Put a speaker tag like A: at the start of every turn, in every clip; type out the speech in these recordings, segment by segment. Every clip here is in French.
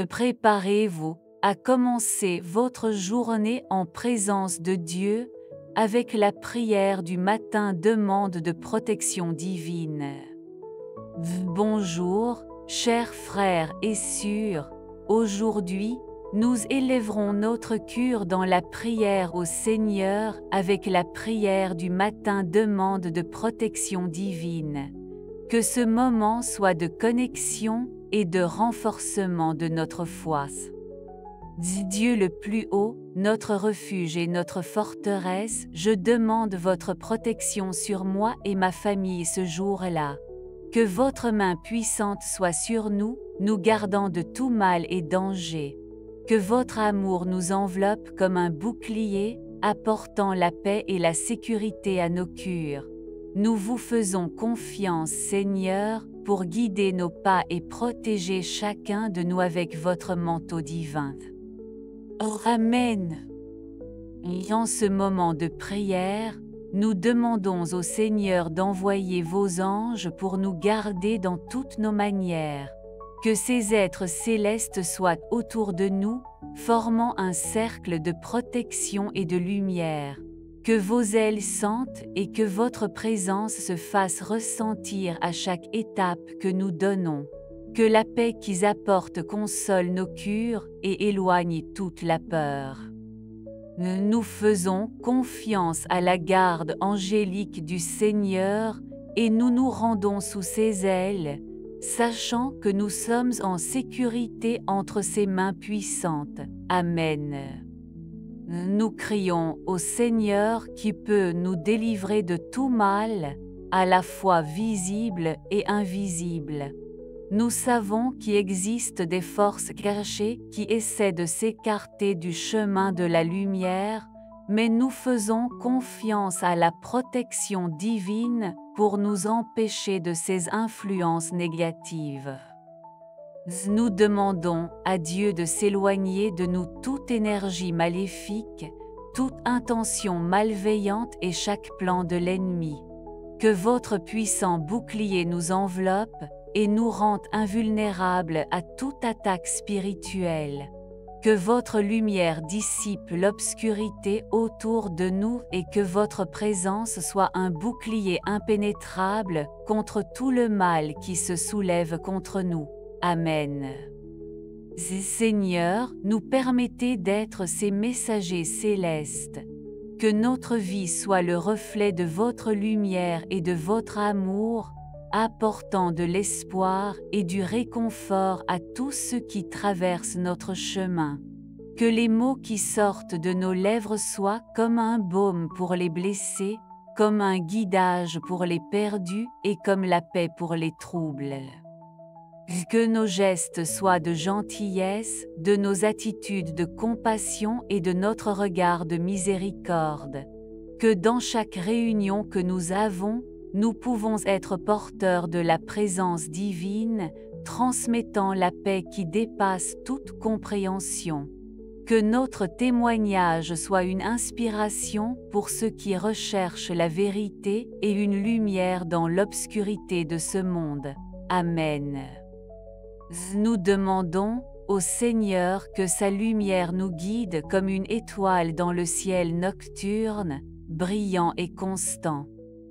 A: Préparez-vous à commencer votre journée en présence de Dieu avec la prière du matin demande de protection divine. Bonjour, chers frères et sœurs, aujourd'hui, nous élèverons notre cœur dans la prière au Seigneur avec la prière du matin demande de protection divine. Que ce moment soit de connexion et de renforcement de notre foi. Dieu le plus haut, notre refuge et notre forteresse, je demande votre protection sur moi et ma famille ce jour-là. Que votre main puissante soit sur nous, nous gardant de tout mal et danger. Que votre amour nous enveloppe comme un bouclier, apportant la paix et la sécurité à nos cœurs. Nous vous faisons confiance, Seigneur, pour guider nos pas et protéger chacun de nous avec votre manteau divin. Amen. Et en ce moment de prière, nous demandons au Seigneur d'envoyer vos anges pour nous garder dans toutes nos manières. Que ces êtres célestes soient autour de nous, formant un cercle de protection et de lumière. Que vos ailes sentent et que votre présence se fasse ressentir à chaque étape que nous donnons. Que la paix qu'ils apportent console nos cœurs et éloigne toute la peur. Nous faisons confiance à la garde angélique du Seigneur et nous nous rendons sous ses ailes, sachant que nous sommes en sécurité entre ses mains puissantes. Amen. Nous crions au Seigneur qui peut nous délivrer de tout mal, à la fois visible et invisible. Nous savons qu'il existe des forces cachées qui essaient de s'écarter du chemin de la lumière, mais nous faisons confiance à la protection divine pour nous empêcher de ces influences négatives. Nous demandons à Dieu de s'éloigner de nous toute énergie maléfique, toute intention malveillante et chaque plan de l'ennemi. Que votre puissant bouclier nous enveloppe et nous rende invulnérables à toute attaque spirituelle. Que votre lumière dissipe l'obscurité autour de nous et que votre présence soit un bouclier impénétrable contre tout le mal qui se soulève contre nous. Amen. Seigneur, nous permettez d'être ces messagers célestes. Que notre vie soit le reflet de votre lumière et de votre amour, apportant de l'espoir et du réconfort à tous ceux qui traversent notre chemin. Que les mots qui sortent de nos lèvres soient comme un baume pour les blessés, comme un guidage pour les perdus et comme la paix pour les troubles. Que nos gestes soient de gentillesse, de nos attitudes de compassion et de notre regard de miséricorde. Que dans chaque réunion que nous avons, nous pouvons être porteurs de la présence divine, transmettant la paix qui dépasse toute compréhension. Que notre témoignage soit une inspiration pour ceux qui recherchent la vérité et une lumière dans l'obscurité de ce monde. Amen. Nous demandons au Seigneur que sa lumière nous guide comme une étoile dans le ciel nocturne, brillant et constant.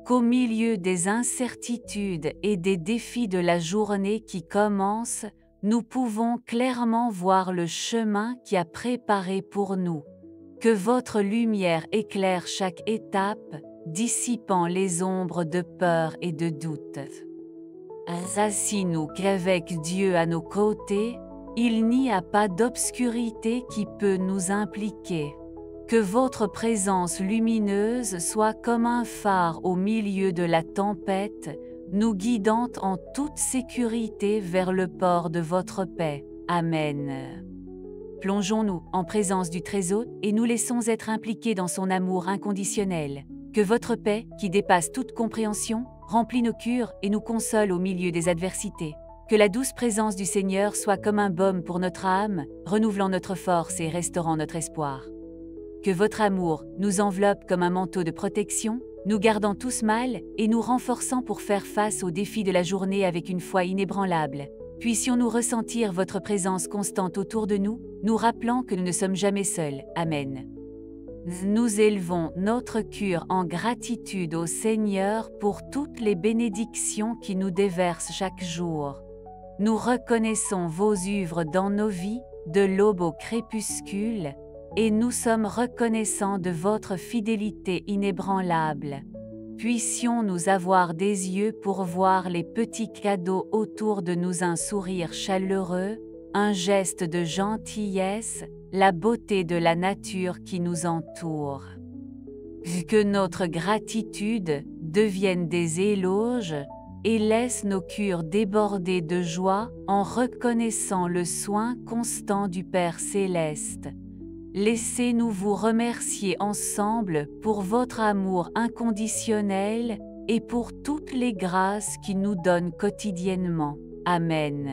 A: Qu'au milieu des incertitudes et des défis de la journée qui commence, nous pouvons clairement voir le chemin qui a préparé pour nous. Que votre lumière éclaire chaque étape, dissipant les ombres de peur et de doute. Assis-nous qu'avec Dieu à nos côtés, il n'y a pas d'obscurité qui peut nous impliquer. Que votre présence lumineuse soit comme un phare au milieu de la tempête, nous guidant en toute sécurité vers le port de votre paix. Amen. Plongeons-nous en présence du Très-Haut et nous laissons être impliqués dans son amour inconditionnel. Que votre paix, qui dépasse toute compréhension, remplit nos cœurs et nous console au milieu des adversités. Que la douce présence du Seigneur soit comme un baume pour notre âme, renouvelant notre force et restaurant notre espoir. Que votre amour nous enveloppe comme un manteau de protection, nous gardant tous mal et nous renforçant pour faire face aux défis de la journée avec une foi inébranlable. puissions-nous ressentir votre présence constante autour de nous, nous rappelant que nous ne sommes jamais seuls. Amen. Nous élevons notre cœur en gratitude au Seigneur pour toutes les bénédictions qui nous déversent chaque jour. Nous reconnaissons vos œuvres dans nos vies, de l'aube au crépuscule, et nous sommes reconnaissants de votre fidélité inébranlable. Puissions-nous avoir des yeux pour voir les petits cadeaux autour de nous, un sourire chaleureux, un geste de gentillesse, la beauté de la nature qui nous entoure. Que notre gratitude devienne des éloges et laisse nos cœurs déborder de joie en reconnaissant le soin constant du Père Céleste. Laissez-nous vous remercier ensemble pour votre amour inconditionnel et pour toutes les grâces qu'il nous donne quotidiennement. Amen.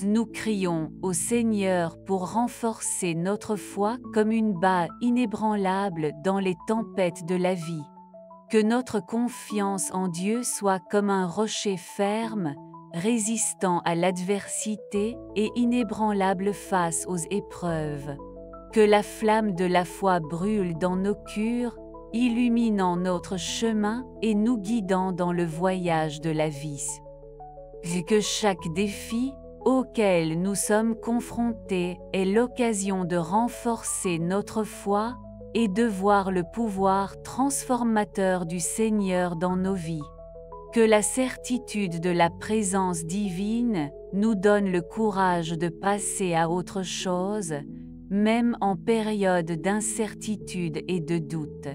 A: Nous crions au Seigneur pour renforcer notre foi comme une base inébranlable dans les tempêtes de la vie. Que notre confiance en Dieu soit comme un rocher ferme, résistant à l'adversité et inébranlable face aux épreuves. Que la flamme de la foi brûle dans nos cœurs, illuminant notre chemin et nous guidant dans le voyage de la vie. Que chaque défi auquel nous sommes confrontés est l'occasion de renforcer notre foi et de voir le pouvoir transformateur du Seigneur dans nos vies. Que la certitude de la présence divine nous donne le courage de passer à autre chose, même en période d'incertitude et de doute.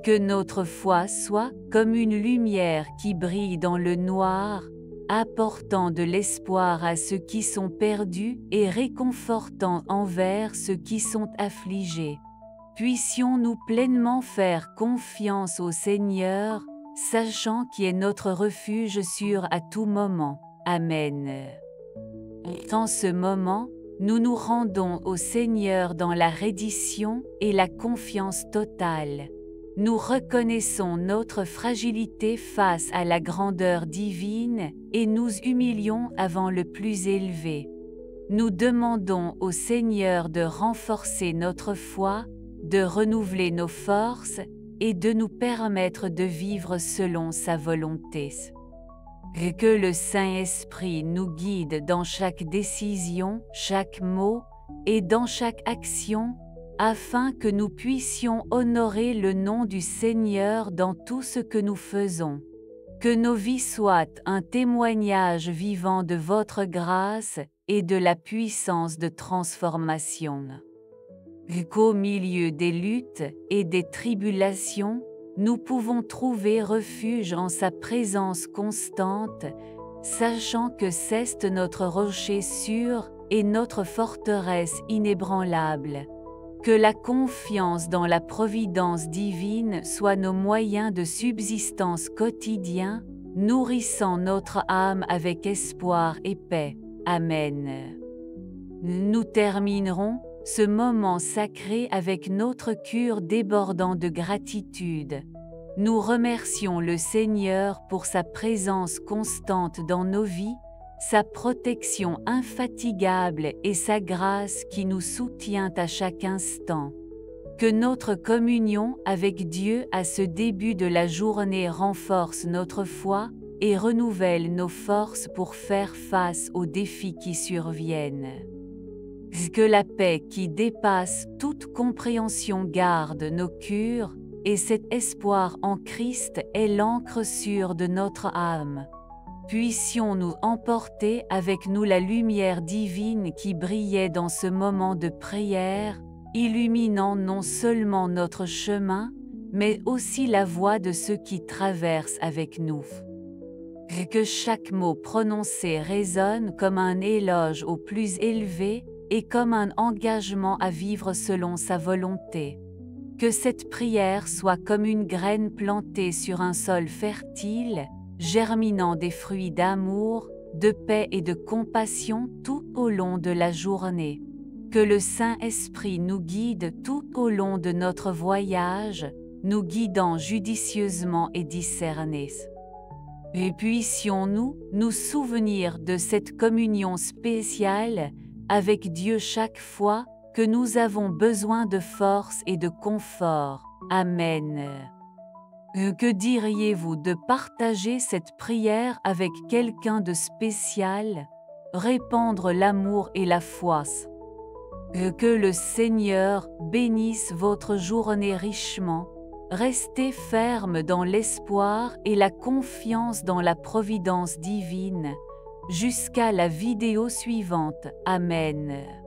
A: Que notre foi soit comme une lumière qui brille dans le noir, apportant de l'espoir à ceux qui sont perdus et réconfortant envers ceux qui sont affligés. Puissions-nous pleinement faire confiance au Seigneur, sachant qu'il est notre refuge sûr à tout moment. Amen. En ce moment, nous nous rendons au Seigneur dans la reddition et la confiance totale. Nous reconnaissons notre fragilité face à la grandeur divine et nous humilions avant le plus élevé. Nous demandons au Seigneur de renforcer notre foi, de renouveler nos forces et de nous permettre de vivre selon sa volonté. Que le Saint-Esprit nous guide dans chaque décision, chaque mot et dans chaque action, afin que nous puissions honorer le nom du Seigneur dans tout ce que nous faisons. Que nos vies soient un témoignage vivant de votre grâce et de la puissance de transformation. Qu'au milieu des luttes et des tribulations, nous pouvons trouver refuge en sa présence constante, sachant que c'est notre rocher sûr et notre forteresse inébranlable. Que la confiance dans la providence divine soit nos moyens de subsistance quotidiens, nourrissant notre âme avec espoir et paix. Amen. Nous terminerons ce moment sacré avec notre cœur débordant de gratitude. Nous remercions le Seigneur pour sa présence constante dans nos vies, sa protection infatigable et sa grâce qui nous soutient à chaque instant. Que notre communion avec Dieu à ce début de la journée renforce notre foi et renouvelle nos forces pour faire face aux défis qui surviennent. Que la paix qui dépasse toute compréhension garde nos cœurs et cet espoir en Christ est l'encre sûre de notre âme. Puissions-nous emporter avec nous la lumière divine qui brillait dans ce moment de prière, illuminant non seulement notre chemin, mais aussi la voie de ceux qui traversent avec nous. Que chaque mot prononcé résonne comme un éloge au plus élevé et comme un engagement à vivre selon sa volonté. Que cette prière soit comme une graine plantée sur un sol fertile, germinant des fruits d'amour, de paix et de compassion tout au long de la journée. Que le Saint-Esprit nous guide tout au long de notre voyage, nous guidant judicieusement et discernés. Et puissions-nous nous souvenir de cette communion spéciale avec Dieu chaque fois que nous avons besoin de force et de confort. Amen. Que diriez-vous de partager cette prière avec quelqu'un de spécial? Répandre l'amour et la foi. Que le Seigneur bénisse votre journée richement. Restez ferme dans l'espoir et la confiance dans la providence divine. Jusqu'à la vidéo suivante. Amen.